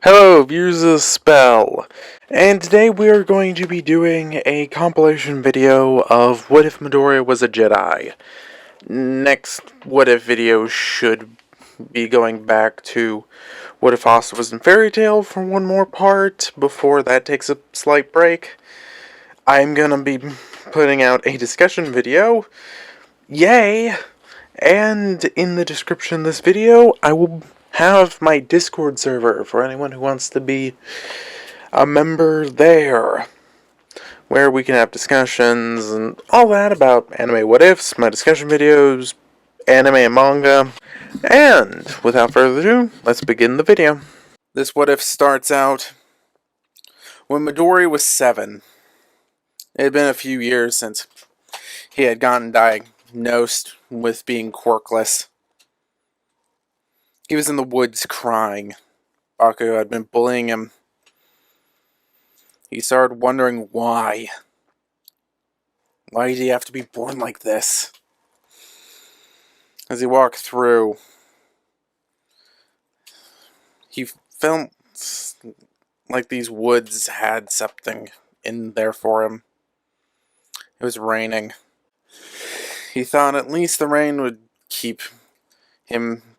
Hello, viewers of Spell, and today we are going to be doing a compilation video of What If Midoriya Was a Jedi. Next What If video should be going back to What If Asta was in Fairy Tail for one more part before that takes a slight break. I'm gonna be putting out a discussion video. Yay! And in the description of this video, I will have my Discord server for anyone who wants to be a member there, where we can have discussions and all that about anime what ifs, my discussion videos, anime and manga. And without further ado, let's begin the video. This what if starts out when Midori was 7. It had been a few years since he had gotten diagnosed with being quirkless. He was in the woods crying. Baku had been bullying him. He started wondering why. Why did he have to be born like this? As he walked through, he felt like these woods had something in there for him. It was raining. He thought at least the rain would keep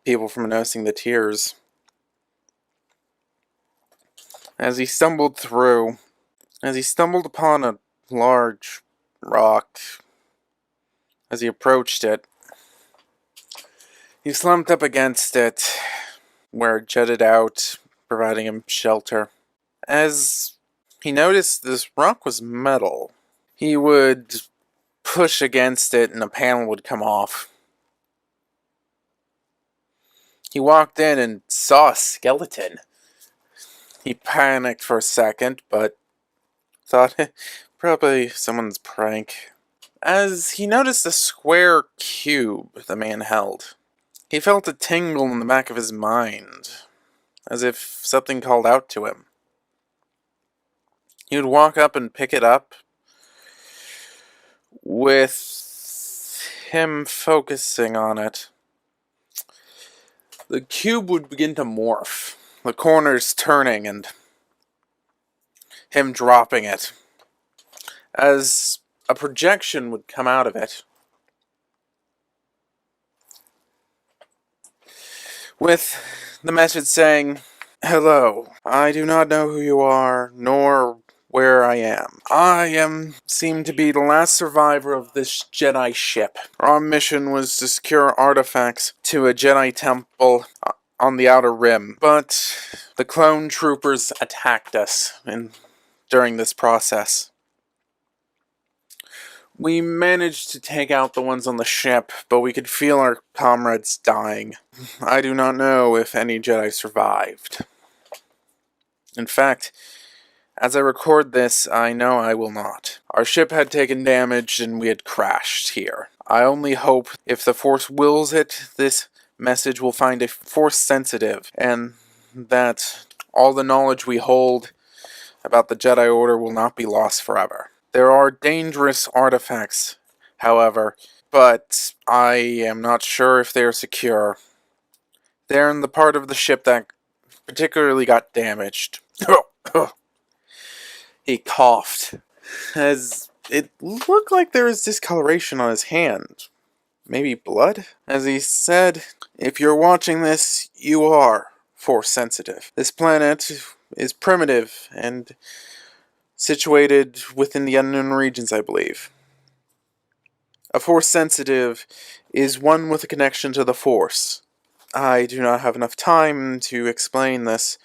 people from noticing the tears. As he stumbled upon a large rock, as he approached it, he slumped up against it, where it jutted out, providing him shelter. As he noticed this rock was metal, he would push against it and a panel would come off. He walked in and saw a skeleton. He panicked for a second, but thought, probably someone's prank. As he noticed a square cube the man held, he felt a tingle in the back of his mind, as if something called out to him. He would walk up and pick it up, with him focusing on it. The cube would begin to morph, the corners turning and him dropping it, as a projection would come out of it, with the message saying, "Hello, I do not know who you are, nor where I am. Seem to be the last survivor of this Jedi ship. Our mission was to secure artifacts to a Jedi temple on the Outer Rim, but the clone troopers attacked us during this process. We managed to take out the ones on the ship, but we could feel our comrades dying. I do not know if any Jedi survived. In fact, as I record this, I know I will not. Our ship had taken damage and we had crashed here. I only hope, if the Force wills it, this message will find a Force sensitive, and that all the knowledge we hold about the Jedi Order will not be lost forever. There are dangerous artifacts, however, but I am not sure if they are secure. They're in the part of the ship that particularly got damaged." He coughed, as it looked like there was discoloration on his hand. Maybe blood? As he said, "If you're watching this, you are Force sensitive. This planet is primitive and situated within the unknown regions, I believe. A Force sensitive is one with a connection to the Force. I do not have enough time to explain this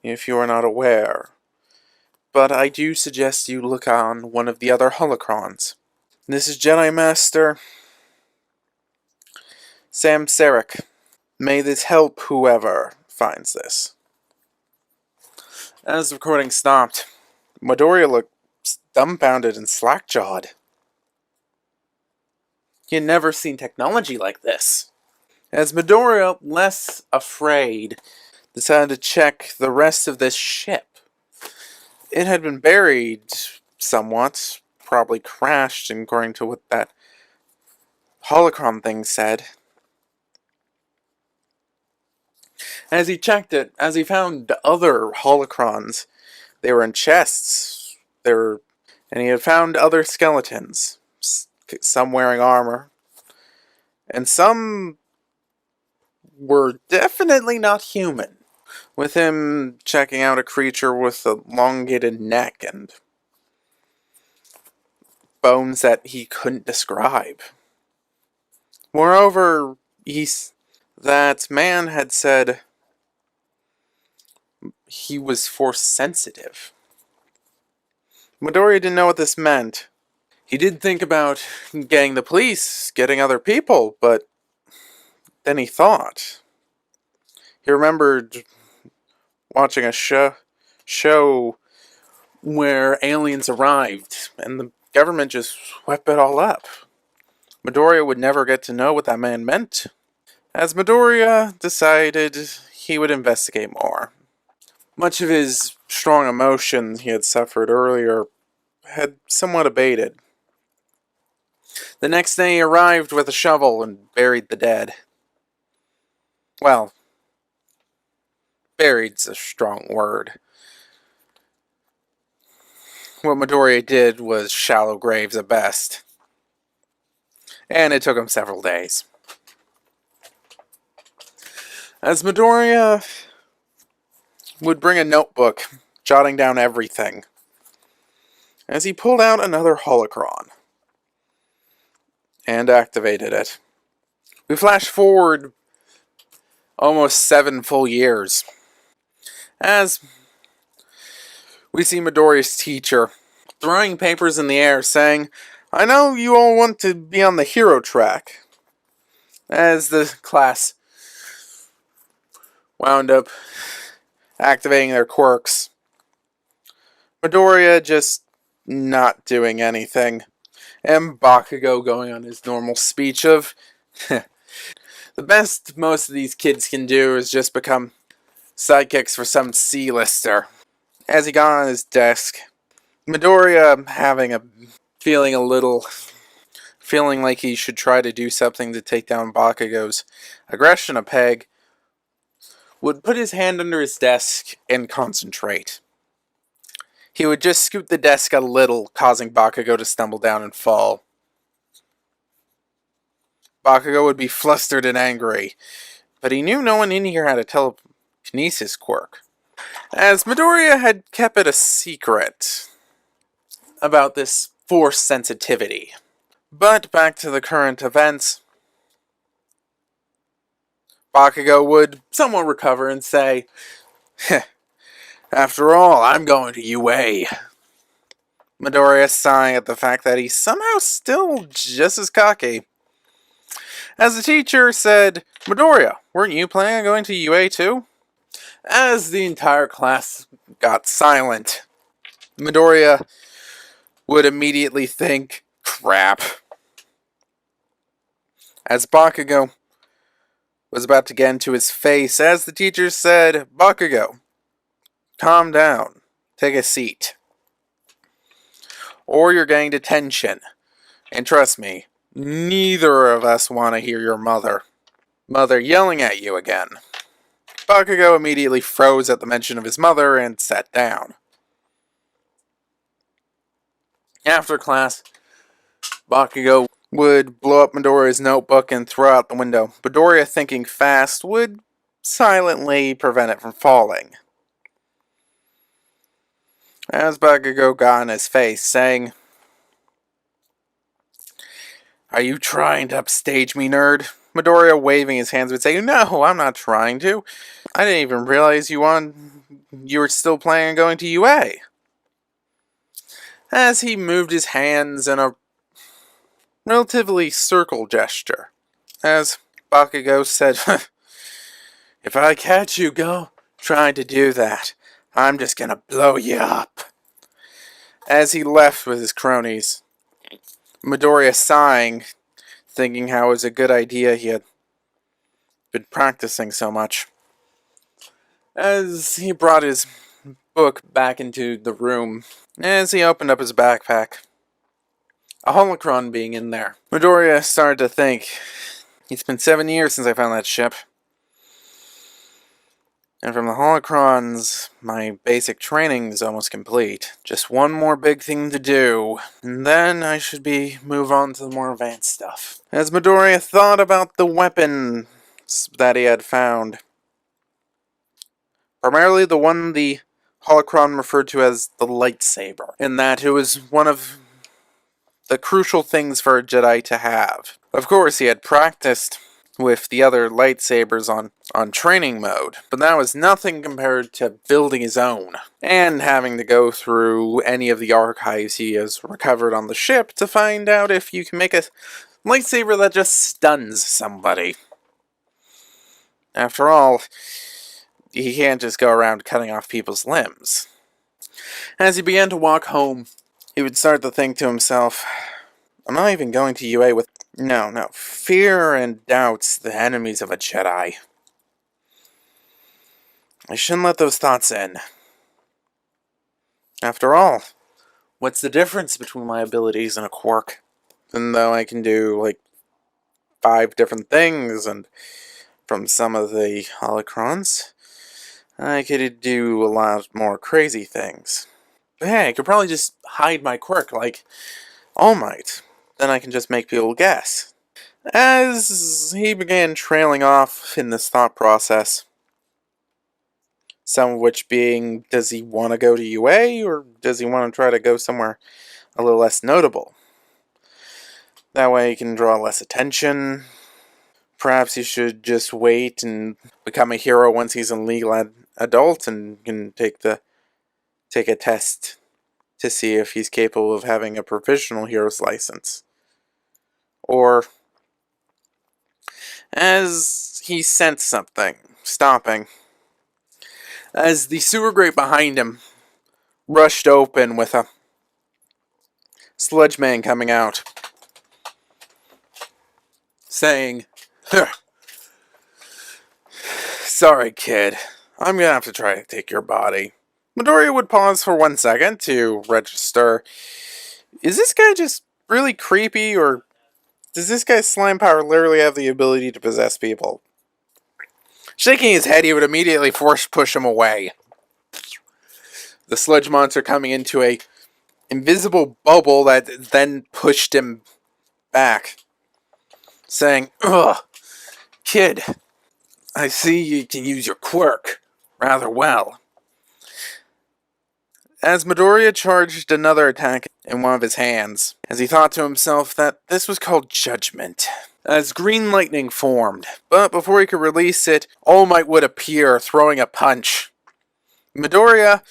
if you are not aware, but I do suggest you look on one of the other holocrons. This is Jedi Master Sam Sarek. May this help whoever finds this." As the recording stopped, Midoriya looked dumbfounded and slack-jawed. He had never seen technology like this. As Midoriya, less afraid, decided to check the rest of this ship. It had been buried somewhat, probably crashed, according to what that holocron thing said. As he checked it, as he found other holocrons, they were in chests. And he had found other skeletons, some wearing armor, and some were definitely not human. With him checking out a creature with a elongated neck and bones that he couldn't describe. Moreover, that man had said he was force sensitive. Midoriya didn't know what this meant. He did think about getting the police, getting other people, but then he thought. He remembered watching a show where aliens arrived, and the government just swept it all up. Midoriya would never get to know what that man meant. As Midoriya decided he would investigate more. Much of his strong emotion he had suffered earlier had somewhat abated. The next day he arrived with a shovel and buried the dead. Well, buried's a strong word. What Midoriya did was shallow graves at best. And it took him several days. As Midoriya would bring a notebook, jotting down everything, as he pulled out another holocron and activated it. We flash forward almost 7 full years, as we see Midoriya's teacher throwing papers in the air saying, "I know you all want to be on the hero track." As the class wound up activating their quirks, Midoriya just not doing anything, and Bakugo going on his normal speech of, the best most of these kids can do is just become sidekicks for some C-lister. As he got on his desk, Midoriya feeling like he should try to do something to take down Bakugo's aggression a peg, would put his hand under his desk and concentrate. He would just scoot the desk a little, causing Bakugo to stumble down and fall. Bakugo would be flustered and angry, but he knew no one in here had a telekinesis quirk, as Midoriya had kept it a secret about this force sensitivity. But back to the current events, Bakugo would somewhat recover and say, "After all, I'm going to UA." Midoriya sighing at the fact that he's somehow still just as cocky. As the teacher said, "Midoriya, weren't you planning on going to UA too?" As the entire class got silent, Midoriya would immediately think, "Crap." As Bakugo was about to get into his face, as the teacher said, "Bakugo, calm down. Take a seat. Or you're getting detention. And trust me, neither of us want to hear your mother yelling at you again." Bakugo immediately froze at the mention of his mother and sat down. After class, Bakugo would blow up Midoriya's notebook and throw out the window. Midoriya, thinking fast, would silently prevent it from falling. As Bakugo got in his face, saying, "Are you trying to upstage me, nerd?" Midoriya, waving his hands, would say, "No, I'm not trying to. I didn't even realize you were still planning on going to UA." As he moved his hands in a relatively circle gesture, as Bakugo said, "If I catch you trying to do that, I'm just gonna blow you up." As he left with his cronies, Midoriya sighing, thinking how it was a good idea he had been practicing so much. As he brought his book back into the room, as he opened up his backpack, a holocron being in there, Midoriya started to think, it's been 7 years since I found that ship. And from the holocrons, my basic training is almost complete. Just one more big thing to do, and then I should move on to the more advanced stuff. As Midoriya thought about the weapons that he had found, primarily the one the holocron referred to as the lightsaber, in that it was one of the crucial things for a Jedi to have. Of course, he had practiced with the other lightsabers on training mode, but that was nothing compared to building his own, and having to go through any of the archives he has recovered on the ship to find out if you can make a lightsaber that just stuns somebody. After all, he can't just go around cutting off people's limbs. As he began to walk home, he would start to think to himself, I'm not even going to UA with... No. Fear and doubt's the enemies of a Jedi. I shouldn't let those thoughts in. After all, what's the difference between my abilities and a Quirk? Even though I can do, 5 different things, and from some of the holocrons, I could do a lot more crazy things. But hey, I could probably just hide my Quirk like All Might. Then I can just make people guess. As he began trailing off in this thought process, some of which being, does he want to go to UA, or does he want to try to go somewhere a little less notable? That way he can draw less attention. Perhaps he should just wait and become a hero once he's a legal adult and can take a test to see if he's capable of having a provisional hero's license. Or, as he sensed something stopping, as the sewer grate behind him rushed open with a sludge man coming out, saying, Sorry, kid. I'm gonna have to try to take your body. Midoriya would pause for 1 second to register. Is this guy just really creepy, or does this guy's slime power literally have the ability to possess people? Shaking his head, he would immediately force push him away. The sludge monster coming into a invisible bubble that then pushed him back, saying, Ugh, kid, I see you can use your quirk rather well. As Midoriya charged another attack in one of his hands, as he thought to himself that this was called judgment, as green lightning formed, but before he could release it, All Might would appear, throwing a punch. Midoriya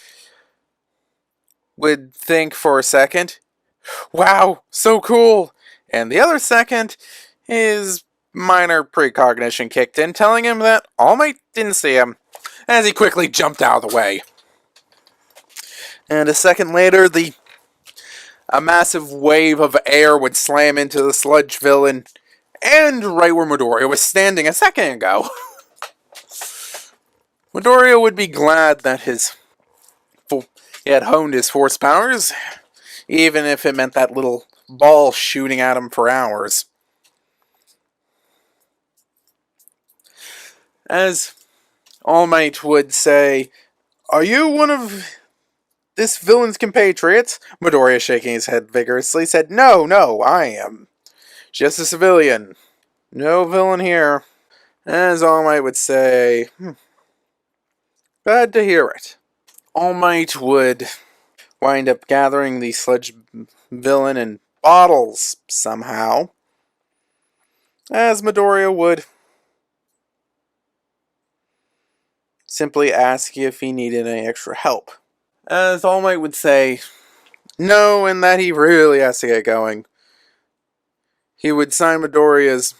would think for a second, wow, so cool, and the other second, his minor precognition kicked in, telling him that All Might didn't see him, as he quickly jumped out of the way. And a second later, a massive wave of air would slam into the sludge villain, and right where Midoriya was standing a second ago. Midoriya would be glad that he had honed his force powers, even if it meant that little ball shooting at him for hours. As All Might would say, Are you one of this villain's compatriots? Midoriya, shaking his head vigorously, said, No, I am just a civilian. No villain here. As All Might would say, Glad to hear it. All Might would wind up gathering the sludge villain in bottles somehow, as Midoriya would simply ask if he needed any extra help. As All Might would say, no, and that he really has to get going. He would sign Midoriya's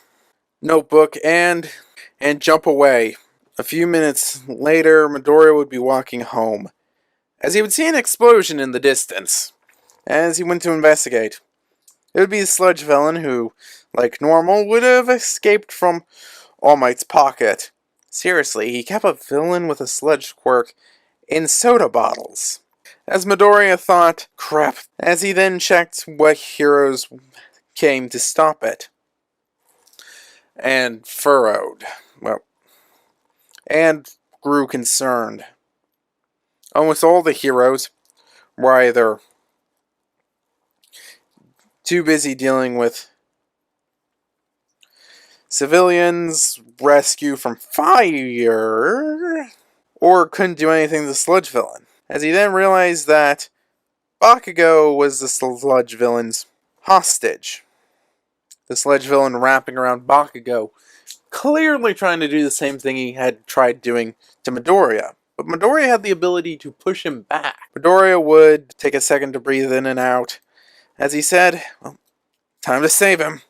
notebook and jump away. A few minutes later, Midoriya would be walking home, as he would see an explosion in the distance. As he went to investigate, it would be the sludge villain who, like normal, would have escaped from All Might's pocket. Seriously, he kept a villain with a sludge quirk in soda bottles. As Midoriya thought, crap, as he then checked what heroes came to stop it. And furrowed. And grew concerned. Almost all the heroes were either too busy dealing with civilians, rescue from fire, or couldn't do anything to the sludge villain. As he then realized that Bakugo was the sludge villain's hostage. The sludge villain wrapping around Bakugo, clearly trying to do the same thing he had tried doing to Midoriya. But Midoriya had the ability to push him back. Midoriya would take a second to breathe in and out, as he said, well, time to save him.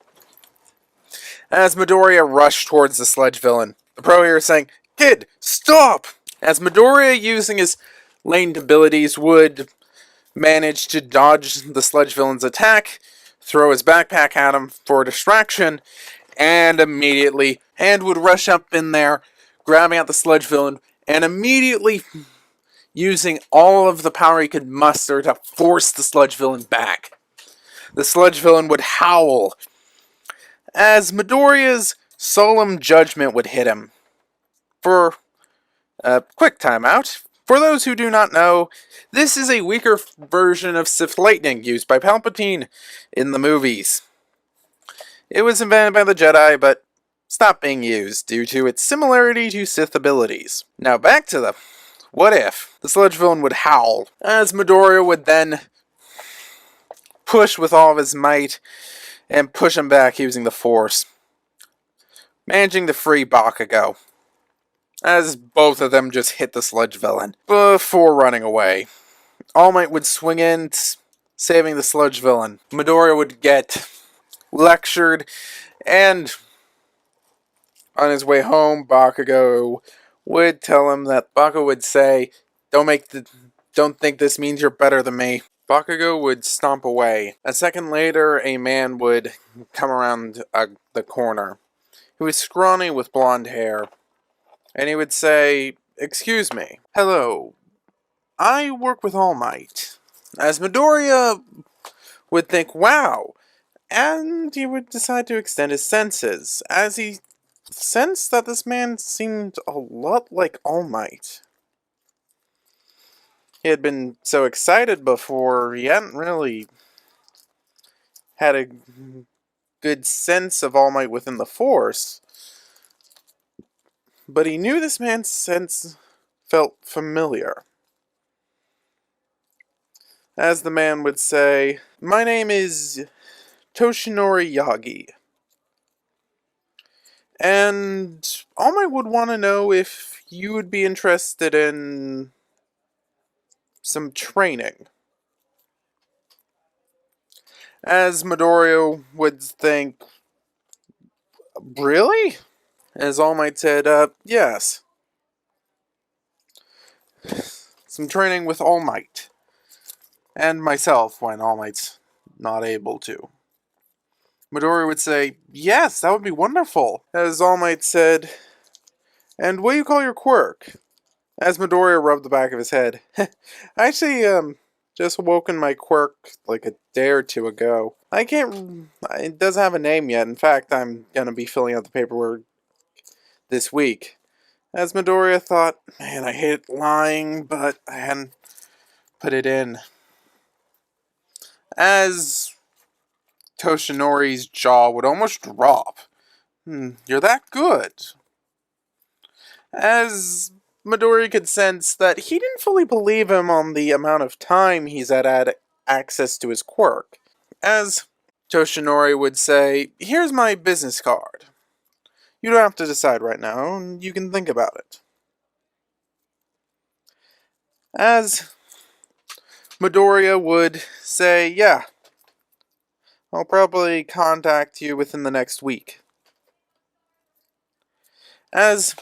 As Midoriya rushed towards the sludge villain, the pro hero saying, "Kid, stop!" As Midoriya, using his latent abilities, would manage to dodge the sludge villain's attack, throw his backpack at him for a distraction, and would rush up in there, grabbing at the sludge villain, and immediately using all of the power he could muster to force the sludge villain back. The sludge villain would howl, as Midoriya's solemn judgment would hit him. For a quick timeout, for those who do not know, this is a weaker version of Sith Lightning used by Palpatine in the movies. It was invented by the Jedi, but stopped being used due to its similarity to Sith abilities. Now back to the what if. The sludge villain would howl, as Midoriya would then push with all of his might and push him back using the Force, managing to free Bakugo, as both of them just hit the sludge villain before running away. All Might would swing in, saving the sludge villain. Midoriya would get lectured, and on his way home, Bakugo would tell him that Bakugo would say, don't think this means you're better than me. Bakugo would stomp away. A second later, a man would come around the corner. He was scrawny with blonde hair, and he would say, "Excuse me. Hello. I work with All Might." As Midoriya would think, wow, and he would decide to extend his senses, as he sensed that this man seemed a lot like All Might. He had been so excited before, he hadn't really had a good sense of All Might within the Force, but he knew this man's sense felt familiar. As the man would say, "My name is Toshinori Yagi. And All Might would want to know if you would be interested in some training." As Midoriya would think, "Really?" As All Might said, yes. Some training with All Might. And myself, when All Might's not able to. Midoriya would say, "Yes, that would be wonderful." As All Might said, "And what do you call your quirk?" As Midoriya rubbed the back of his head, "I actually, just woken my quirk like a day or two ago. It doesn't have a name yet. In fact, I'm gonna be filling out the paperwork this week." As Midoriya thought, man, I hate lying, but I hadn't put it in. As Toshinori's jaw would almost drop. You're that good. As Midoriya could sense that he didn't fully believe him on the amount of time he's had access to his quirk. As Toshinori would say, "Here's my business card. You don't have to decide right now, and you can think about it." As Midoriya would say, "Yeah, I'll probably contact you within the next week." As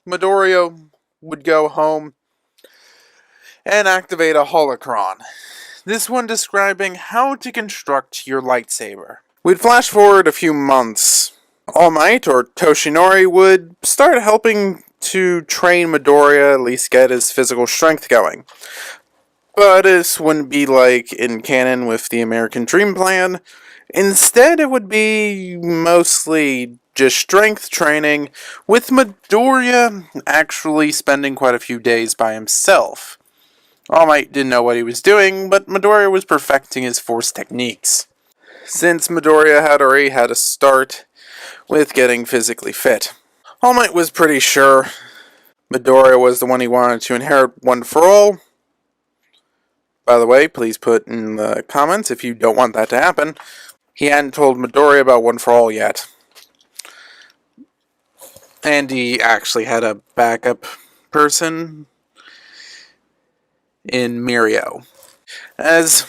Midoriya would go home and activate a holocron. This one describing how to construct your lightsaber. We'd flash forward a few months. All Might, or Toshinori, would start helping to train Midoriya, at least get his physical strength going. But this wouldn't be like in canon with the American Dream Plan. Instead, it would be mostly just strength training, with Midoriya actually spending quite a few days by himself. All Might didn't know what he was doing, but Midoriya was perfecting his force techniques, since Midoriya had already had a start with getting physically fit. All Might was pretty sure Midoriya was the one he wanted to inherit One for All. By the way, please put in the comments if you don't want that to happen. He hadn't told Midoriya about One for All yet. And he actually had a backup person in Mirio. As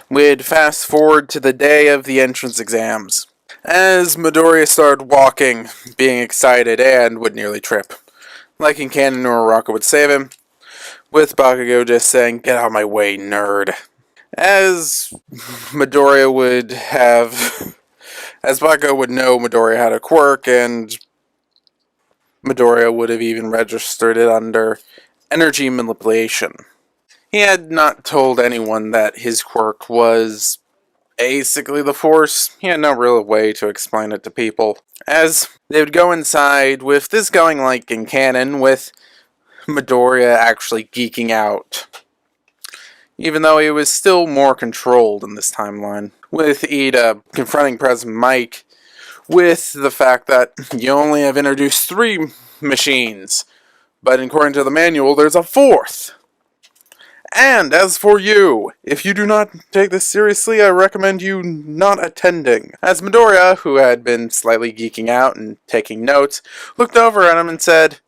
we'd fast forward to the day of the entrance exams. As Midoriya started walking, being excited, and would nearly trip. Like in canon, Uraraka would save him, with Bakugo just saying, "Get out of my way, nerd." As Midoriya would have... As Bakugo would know Midoriya had a quirk, and Midoriya would have even registered it under energy manipulation. He had not told anyone that his quirk was basically the Force. He had no real way to explain it to people. As they would go inside, with this going like in canon, with Midoriya actually geeking out. Even though he was still more controlled in this timeline. With Ida confronting President Mike with the fact that you only have introduced 3 machines, but according to the manual, there's a 4th. And as for you, if you do not take this seriously, I recommend you not attending. As Midoriya, who had been slightly geeking out and taking notes, looked over at him and said,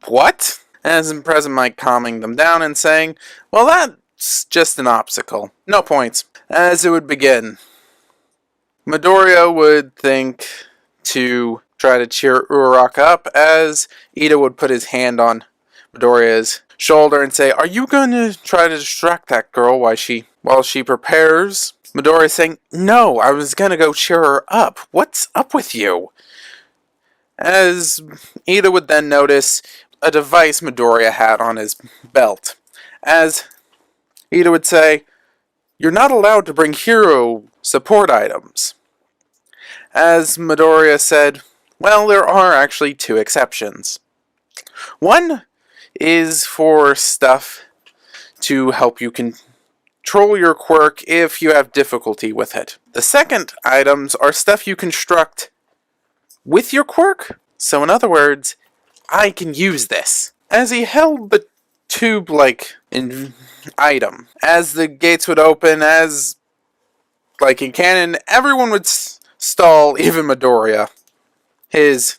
what? As President Mike calming them down and saying, well, that's just an obstacle. No points. As it would begin, Midoriya would think to try to cheer Uraraka up, as Ida would put his hand on Midoriya's shoulder and say, are you going to try to distract that girl while she prepares? Midoriya saying, no, I was going to go cheer her up. What's up with you? As Ida would then notice a device Midoriya had on his belt. As Ida would say, you're not allowed to bring hero support items. As Midoriya said, well, there are actually 2 exceptions. One is for stuff to help you control your quirk if you have difficulty with it. The second items are stuff you construct with your quirk. So in other words, I can use this. As he held the tube-like item, as the gates would open, as like in canon, everyone would stall, even Midoriya. His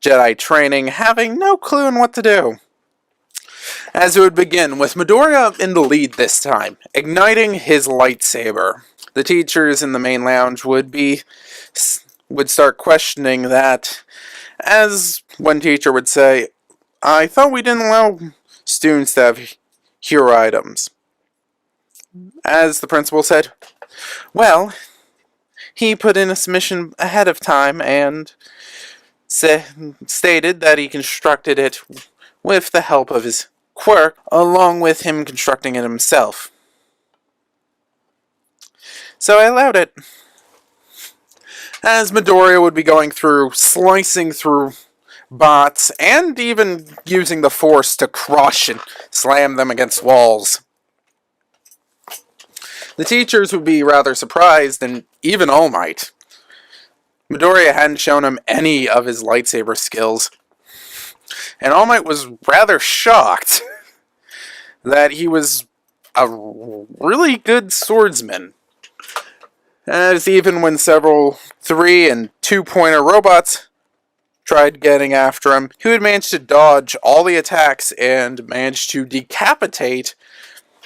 Jedi training, having no clue on what to do. As it would begin, with Midoriya in the lead this time, igniting his lightsaber. The teachers in the main lounge would start questioning that, as one teacher would say, I thought we didn't allow students to have hero items. As the principal said, well, he put in a submission ahead of time and stated that he constructed it with the help of his quirk, along with him constructing it himself. So I allowed it. As Midoriya would be going through, slicing through bots, and even using the Force to crush and slam them against walls. The teachers would be rather surprised, and even All Might. Midoriya hadn't shown him any of his lightsaber skills, and All Might was rather shocked that he was a really good swordsman. As even when several 3- and 2-pointer robots tried getting after him, he would manage to dodge all the attacks and manage to decapitate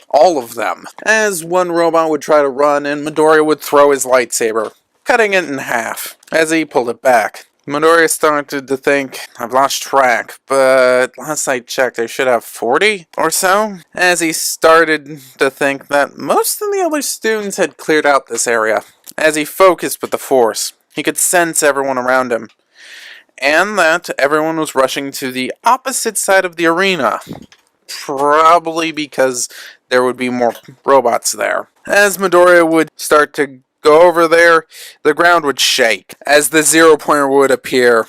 all of them. As one robot would try to run, and Midoriya would throw his lightsaber, cutting it in half as he pulled it back. Midoriya started to think, I've lost track, but last I checked I should have 40 or so, as he started to think that most of the other students had cleared out this area. As he focused with the Force, he could sense everyone around him, and that everyone was rushing to the opposite side of the arena, probably because there would be more robots there. As Midoriya would start to go over there, the ground would shake as the 0 pointer would appear.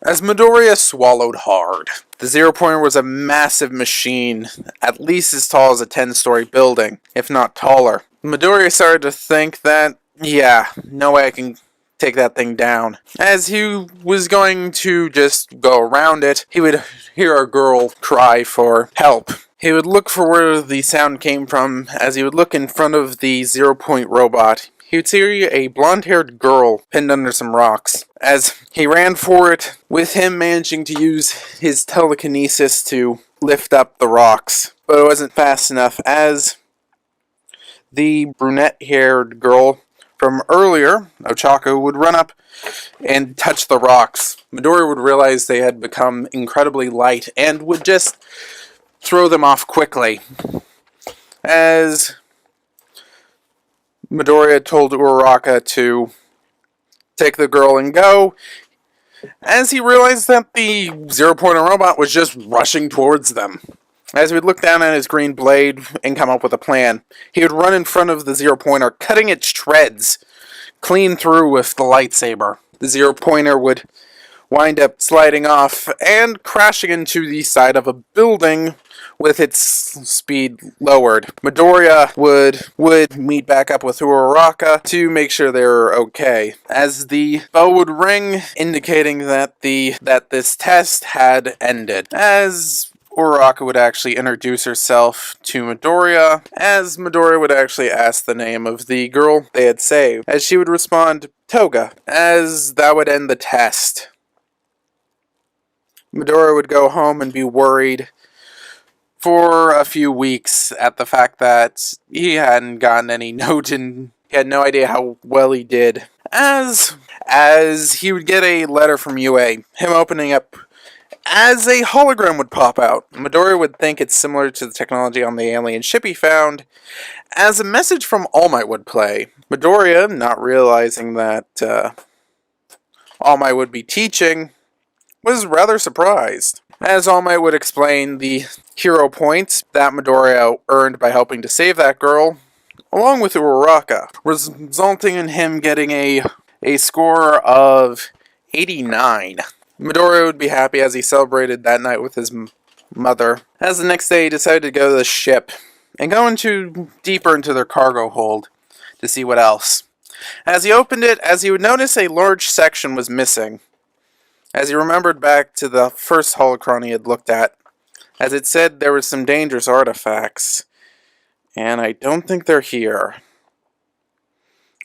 As Midoriya swallowed hard, the 0 pointer was a massive machine, at least as tall as a 10-story building, if not taller. Midoriya started to think that, yeah, no way I can take that thing down. As he was going to just go around it, he would hear a girl cry for help. He would look for where the sound came from. As he would look in front of the 0 point robot, he would see a blonde-haired girl pinned under some rocks. As he ran for it, with him managing to use his telekinesis to lift up the rocks. But it wasn't fast enough, as the brunette-haired girl from earlier, Ochako, would run up and touch the rocks. Midoriya would realize they had become incredibly light and would just throw them off quickly. As Midoriya told Uraraka to take the girl and go, as he realized that the 0 pointer robot was just rushing towards them. As he would look down at his green blade and come up with a plan, he would run in front of the 0 pointer, cutting its shreds clean through with the lightsaber. The 0 pointer would wind up sliding off and crashing into the side of a building with its speed lowered. Midoriya would meet back up with Uraraka to make sure they were okay. As the bell would ring, indicating that this test had ended. As Uraraka would actually introduce herself to Midoriya, as Midoriya would actually ask the name of the girl they had saved, as she would respond, Toga, as that would end the test. Midoriya would go home and be worried for a few weeks at the fact that he hadn't gotten any note and he had no idea how well he did. As he would get a letter from UA, him opening up as a hologram would pop out. Midoriya would think it's similar to the technology on the alien ship he found, as a message from All Might would play. Midoriya, not realizing that All Might would be teaching, was rather surprised. As All Might would explain the hero points that Midoriya earned by helping to save that girl, along with Uraraka, resulting in him getting a score of 89. Midoriya would be happy as he celebrated that night with his mother. As the next day he decided to go to the ship and go deeper into their cargo hold to see what else. As he opened it, as he would notice a large section was missing. As he remembered back to the first holocron he had looked at, as it said there were some dangerous artifacts, and I don't think they're here.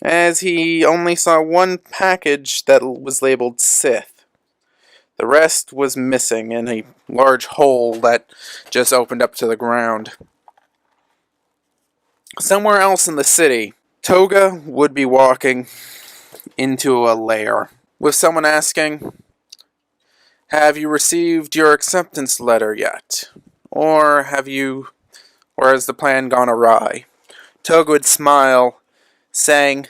As he only saw one package that was labeled Sith. The rest was missing in a large hole that just opened up to the ground. Somewhere else in the city, Toga would be walking into a lair, with someone asking, "Have you received your acceptance letter yet? Or has the plan gone awry?" Toga would smile, saying,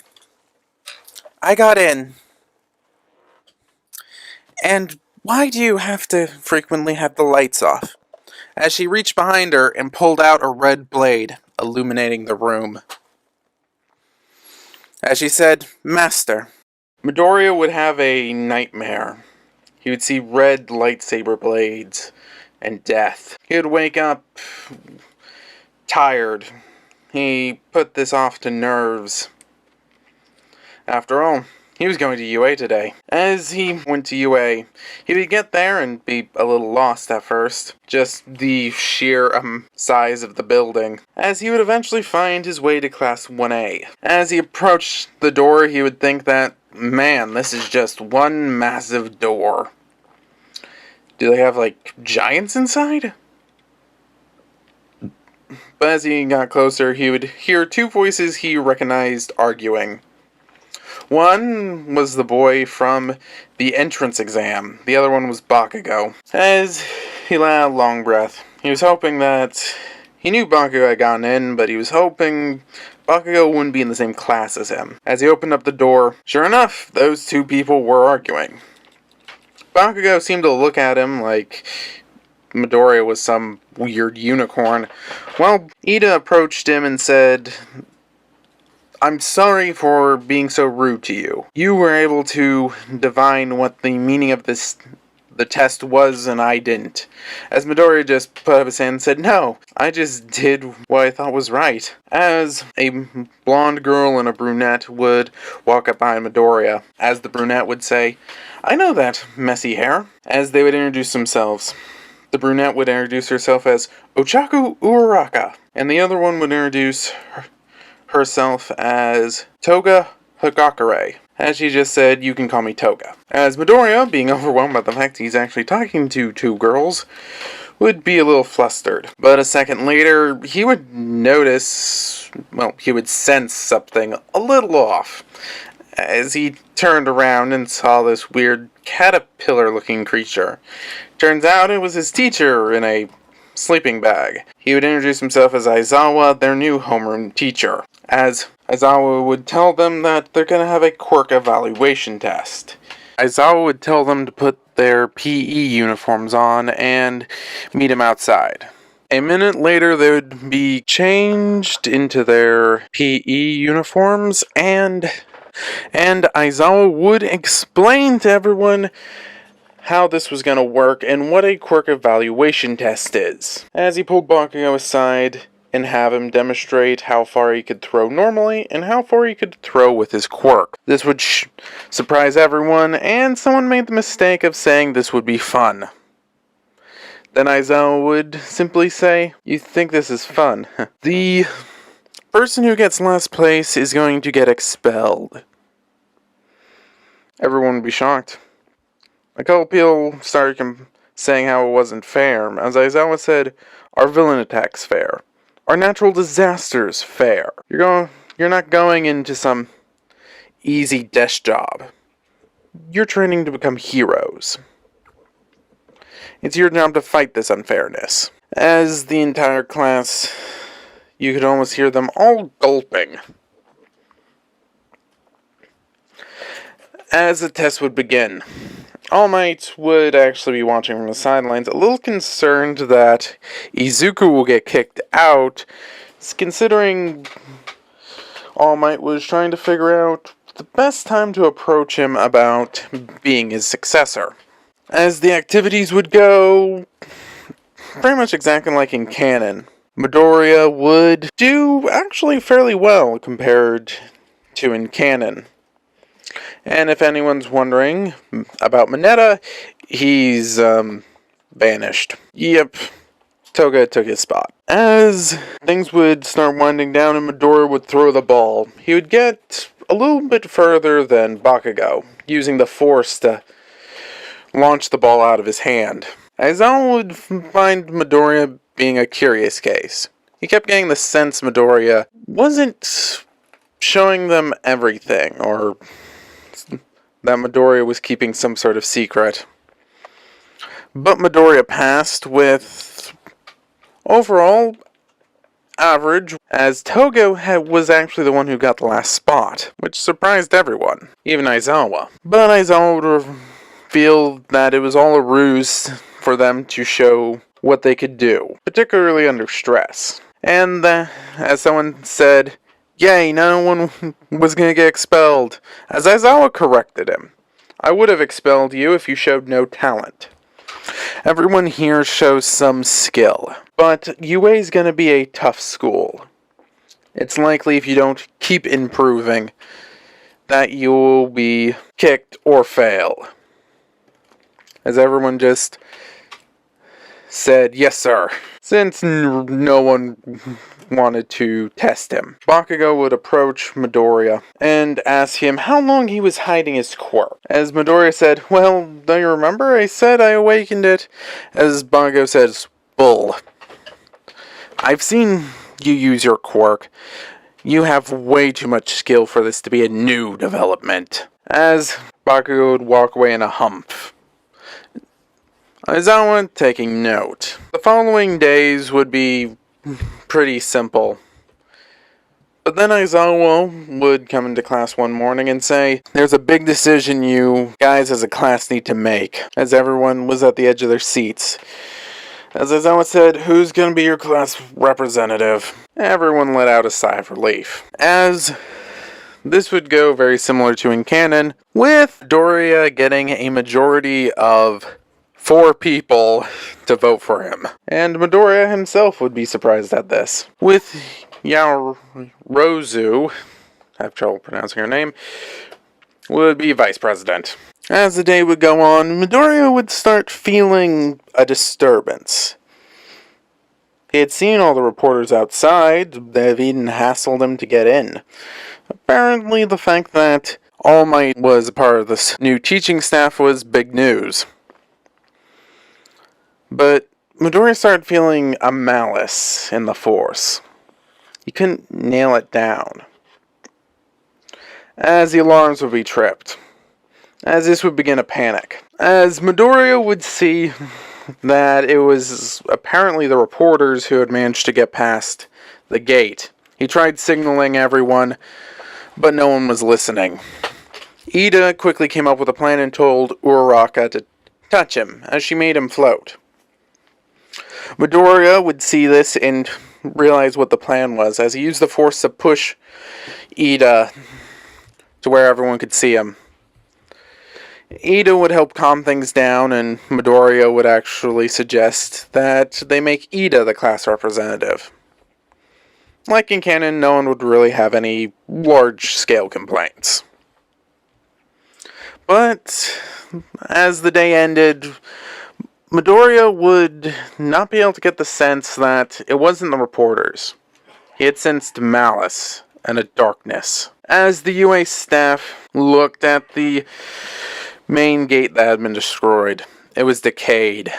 "I got in. And why do you have to frequently have the lights off?" As she reached behind her and pulled out a red blade, illuminating the room. As she said, "Master." Midoriya would have a nightmare. He would see red lightsaber blades and death. He would wake up tired. He put this off to nerves. After all, he was going to UA today. As he went to UA, he would get there and be a little lost at first. Just the sheer size of the building. As he would eventually find his way to Class 1A. As he approached the door, he would think that, man, this is just one massive door. Do they have, like, giants inside? But as he got closer, he would hear two voices he recognized arguing. One was the boy from the entrance exam. The other one was Bakugo. As he let out a long breath, he was hoping that... He knew Bakugo had gotten in, but he was hoping Bakugo wouldn't be in the same class as him. As he opened up the door, sure enough, those two people were arguing. Bakugo seemed to look at him like Midoriya was some weird unicorn. Well, Ida approached him and said, I'm sorry for being so rude to you. You were able to divine what the meaning of the test was, and I didn't. As Midoriya just put up his hand and said, no, I just did what I thought was right. As a blonde girl and a brunette would walk up behind Midoriya, as the brunette would say, I know that messy hair. As they would introduce themselves. The brunette would introduce herself as Ochaku Uraraka, and the other one would introduce herself as Toga Hagakure. As she just said, you can call me Toga. As Midoriya, being overwhelmed by the fact he's actually talking to two girls, would be a little flustered. But a second later, he would notice, he would sense something a little off. As he turned around and saw this weird caterpillar-looking creature. Turns out it was his teacher in a sleeping bag. He would introduce himself as Aizawa, their new homeroom teacher. As Aizawa would tell them that they're going to have a Quirk evaluation test. Aizawa would tell them to put their PE uniforms on and meet him outside. A minute later, they would be changed into their PE uniforms, and Aizawa would explain to everyone how this was going to work and what a Quirk evaluation test is. As he pulled Bakugo aside and have him demonstrate how far he could throw normally and how far he could throw with his Quirk. This would surprise everyone, and someone made the mistake of saying this would be fun. Then Aizawa would simply say, you think this is fun? The person who gets last place is going to get expelled. Everyone would be shocked. A couple people started saying how it wasn't fair. As Aizawa said, our villain attacks fair. Our natural disasters fair. You're not going into some easy desk job. You're training to become heroes. It's your job to fight this unfairness. As the entire class, you could almost hear them all gulping. As the test would begin, All Might would actually be watching from the sidelines, a little concerned that Izuku will get kicked out, considering All Might was trying to figure out the best time to approach him about being his successor. As the activities would go, pretty much exactly like in canon, Midoriya would do actually fairly well compared to in canon. And if anyone's wondering about Mineta, he's banished. Yep, Toga took his spot. As things would start winding down and Midoriya would throw the ball, he would get a little bit further than Bakugo, using the force to launch the ball out of his hand. Aizawa would find Midoriya being a curious case. He kept getting the sense Midoriya wasn't showing them everything, or that Midoriya was keeping some sort of secret. But Midoriya passed with overall average, as Toga was actually the one who got the last spot, which surprised everyone, even Aizawa. But Aizawa would feel that it was all a ruse for them to show what they could do, particularly under stress. And as someone said, yay, no one was going to get expelled. As Aizawa corrected him, I would have expelled you if you showed no talent. Everyone here shows some skill, but UA is going to be a tough school. It's likely if you don't keep improving that you will be kicked or fail. As everyone just said, yes sir, since no one wanted to test him. Bakugo would approach Midoriya and ask him how long he was hiding his quirk. As Midoriya said, well, do you remember I said I awakened it? As Bakugo says, bull. I've seen you use your quirk. You have way too much skill for this to be a new development. As Bakugo would walk away in a humph. Aizawa taking note. The following days would be pretty simple. But then Aizawa would come into class one morning and say, there's a big decision you guys as a class need to make, as everyone was at the edge of their seats. As Aizawa said, who's going to be your class representative? Everyone let out a sigh of relief. As this would go very similar to in canon, with Midoriya getting a majority of 4 people to vote for him. And Midoriya himself would be surprised at this. With Yaozu, I have trouble pronouncing her name, would be vice president. As the day would go on, Midoriya would start feeling a disturbance. He had seen all the reporters outside. They've even hassled him to get in. Apparently, the fact that All Might was a part of this new teaching staff was big news. But Midoriya started feeling a malice in the Force. He couldn't nail it down. As the alarms would be tripped. As this would begin a panic. As Midoriya would see that it was apparently the reporters who had managed to get past the gate. He tried signaling everyone, but no one was listening. Ida quickly came up with a plan and told Uraraka to touch him, as she made him float. Midoriya would see this and realize what the plan was, as he used the Force to push Ida to where everyone could see him. Ida would help calm things down, and Midoriya would actually suggest that they make Ida the class representative. Like in canon, no one would really have any large-scale complaints. But as the day ended, Midoriya would not be able to get the sense that it wasn't the reporters. He had sensed malice and a darkness. As the UA staff looked at the main gate that had been destroyed, it was decayed.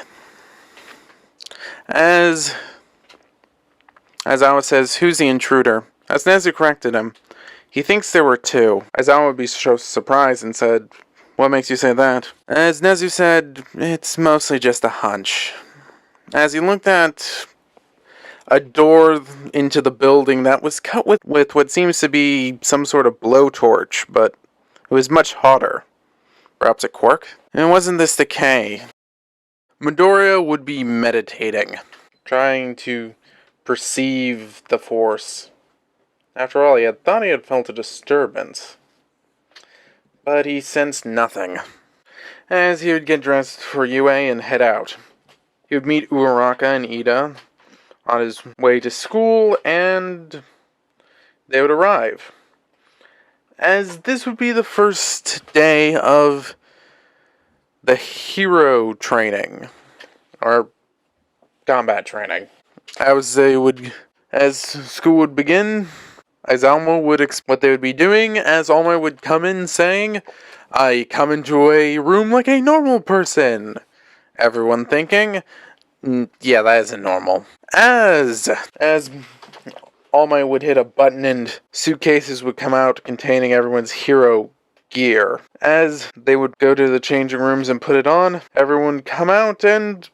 As Aizawa says, "Who's the intruder?" As Nezu corrected him, he thinks there were 2. Aizawa would be so surprised and said, "What makes you say that?" As Nezu said, "It's mostly just a hunch." As he looked at a door into the building that was cut with what seems to be some sort of blowtorch, but it was much hotter. Perhaps a Quirk? And wasn't this decay? Midoriya would be meditating, trying to perceive the Force. After all, he had thought he had felt a disturbance. But he sensed nothing. As he would get dressed for UA and head out, he would meet Uraraka and Ida on his way to school, and they would arrive. As this would be the first day of the hero training, or combat training. As school would begin, Aizawa would explain what they would be doing, as All Might would come in saying, "I come into a room like a normal person." Everyone thinking, yeah, that isn't normal. As All Might would hit a button and suitcases would come out containing everyone's hero gear. As they would go to the changing rooms and put it on, everyone would come out and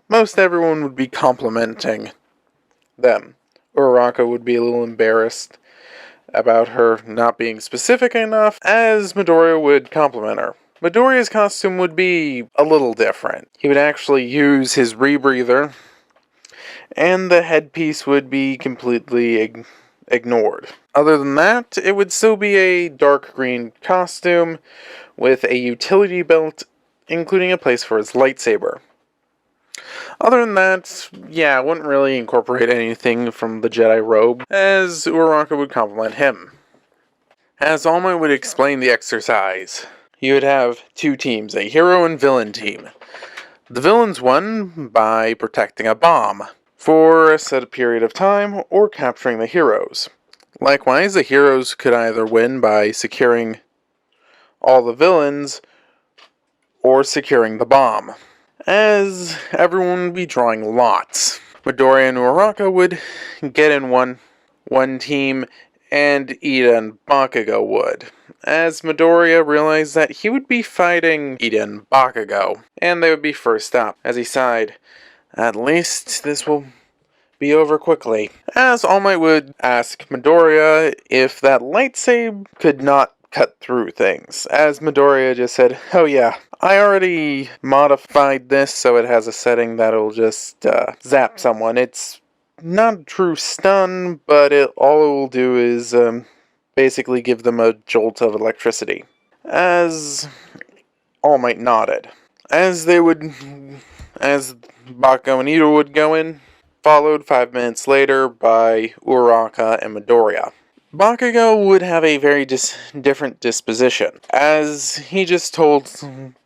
most everyone would be complimenting them. Uraraka would be a little embarrassed about her not being specific enough, as Midoriya would compliment her. Midoriya's costume would be a little different. He would actually use his rebreather, and the headpiece would be completely ignored. Other than that, it would still be a dark green costume with a utility belt, including a place for his lightsaber. Other than that, yeah, it wouldn't really incorporate anything from the Jedi robe, as Uraraka would compliment him. As All Might would explain the exercise, you would have 2 teams, a hero and villain team. The villains won by protecting a bomb for a set period of time or capturing the heroes. Likewise, the heroes could either win by securing all the villains or securing the bomb, as everyone would be drawing lots. Midoriya and Uraraka would get in one team, and Ida and Bakugo would, as Midoriya realized that he would be fighting Ida and Bakugo, and they would be first up. As he sighed, "At least this will be over quickly." As All Might would ask Midoriya if that lightsaber could not cut through things, as Midoriya just said, "Oh yeah, I already modified this so it has a setting that'll just zap someone. It's not a true stun, but all it will do is basically give them a jolt of electricity. As All Might nodded. As Bakugo and Ida would go in, followed 5 minutes later by Uraraka and Midoriya. Bakugo would have a very different disposition, as he just told,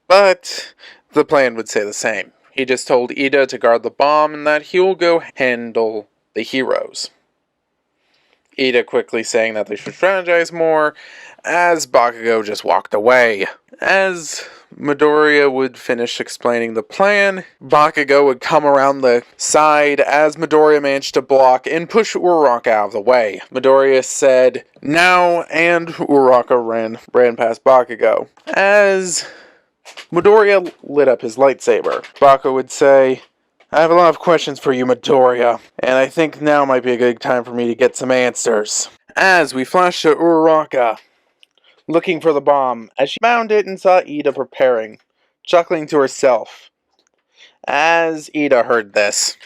but the plan would say the same. He just told Ida to guard the bomb and that he will go handle the heroes. Ida quickly saying that they should strategize more, as Bakugo just walked away. As Midoriya would finish explaining the plan, Bakugo would come around the side as Midoriya managed to block and push Uraraka out of the way. Midoriya said, "Now," and Uraraka ran past Bakugo. As Midoriya lit up his lightsaber, Bakugo would say, "I have a lot of questions for you, Midoriya, and I think now might be a good time for me to get some answers." As we flash to Uraraka, looking for the bomb, as she found it and saw Ida preparing, chuckling to herself. As Ida heard this.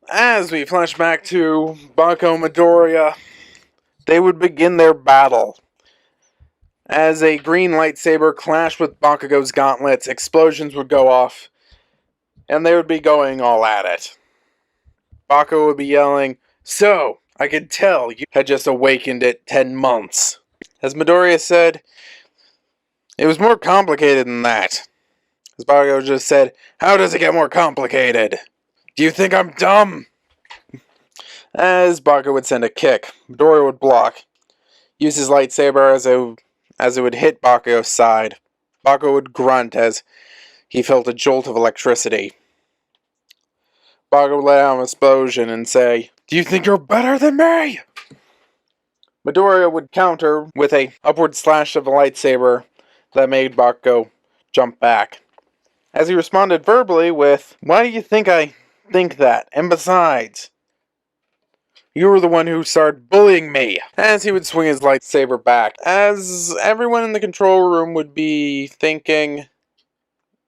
As we flash back to Bakugo and Midoriya, they would begin their battle. As a green lightsaber clashed with Bakugo's gauntlets, explosions would go off, and they would be going all at it. Bakugo would be yelling, "So, I could tell you had just awakened at 10 months. As Midoriya said, "It was more complicated than that." As Bakugo just said, "How does it get more complicated? Do you think I'm dumb?" As Bakugo would send a kick, Midoriya would block, use his lightsaber as it would hit Bakugo's side. Bakugo would grunt as he felt a jolt of electricity. Bakugo would let out an explosion and say, "Do you think you're better than me?" Midoriya would counter with a upward slash of the lightsaber that made Bakugo jump back. As he responded verbally with, "Why do you think I think that? And besides, you were the one who started bullying me." As he would swing his lightsaber back, as everyone in the control room would be thinking,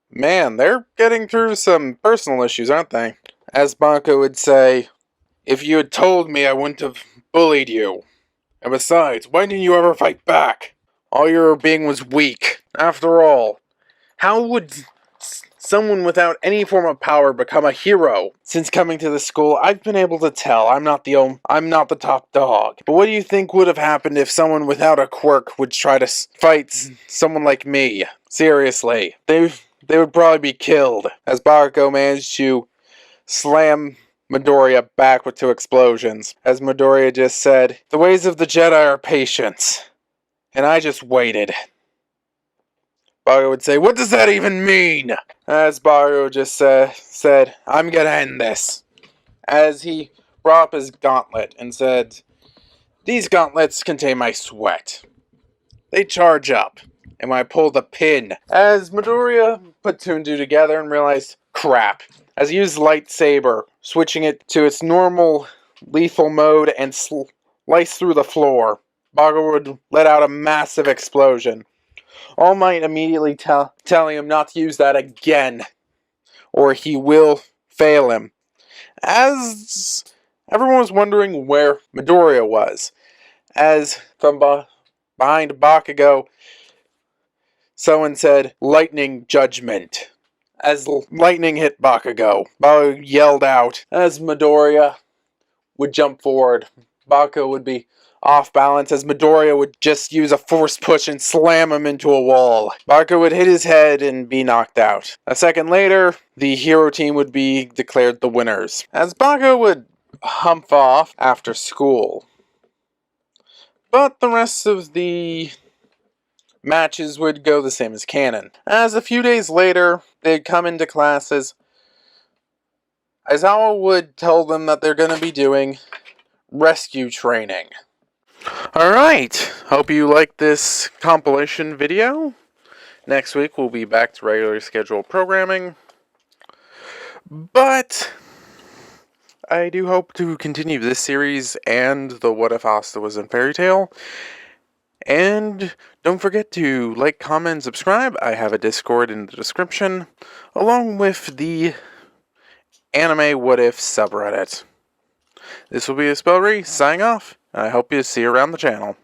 "Man, they're getting through some personal issues, aren't they?" As Bakugo would say, "If you had told me, I wouldn't have bullied you. And besides, why didn't you ever fight back? All you were being was weak. After all, how would someone without any form of power become a hero? Since coming to the school, I've been able to tell I'm not the top dog. But what do you think would have happened if someone without a quirk would try to fight someone like me? Seriously, they would probably be killed." As Bakugo managed to slam Midoriya back with 2 explosions. As Midoriya just said, "The ways of the Jedi are patience, and I just waited." Bakugo would say, "What does that even mean?" As Bakugo just said, "I'm gonna end this." As he brought up his gauntlet and said, "These gauntlets contain my sweat. They charge up, and when I pull the pin." As Midoriya put 2 and 2 together and realized, crap. As he used lightsaber, switching it to its normal lethal mode and slice through the floor, Bakugo would let out a massive explosion. All Might immediately telling him not to use that again, or he will fail him. As everyone was wondering where Midoriya was, as from behind Bakugo, someone said, "Lightning Judgment." As lightning hit Bakugo, Bakugo yelled out. As Midoriya would jump forward, Bakugo would be off balance as Midoriya would just use a force push and slam him into a wall. Bakugo would hit his head and be knocked out. A second later, the hero team would be declared the winners, as Bakugo would humph off after school. But the rest of the matches would go the same as canon. As a few days later, they'd come into classes. Aizawa would tell them that they're going to be doing rescue training. Alright, hope you liked this compilation video. Next week we'll be back to regularly scheduled programming. But I do hope to continue this series and the What If Asta Was in Fairy Tail. And don't forget to like, comment, and subscribe. I have a Discord in the description, along with the Anime What If subreddit. This will be a Spellry, signing off, and I hope to see you around the channel.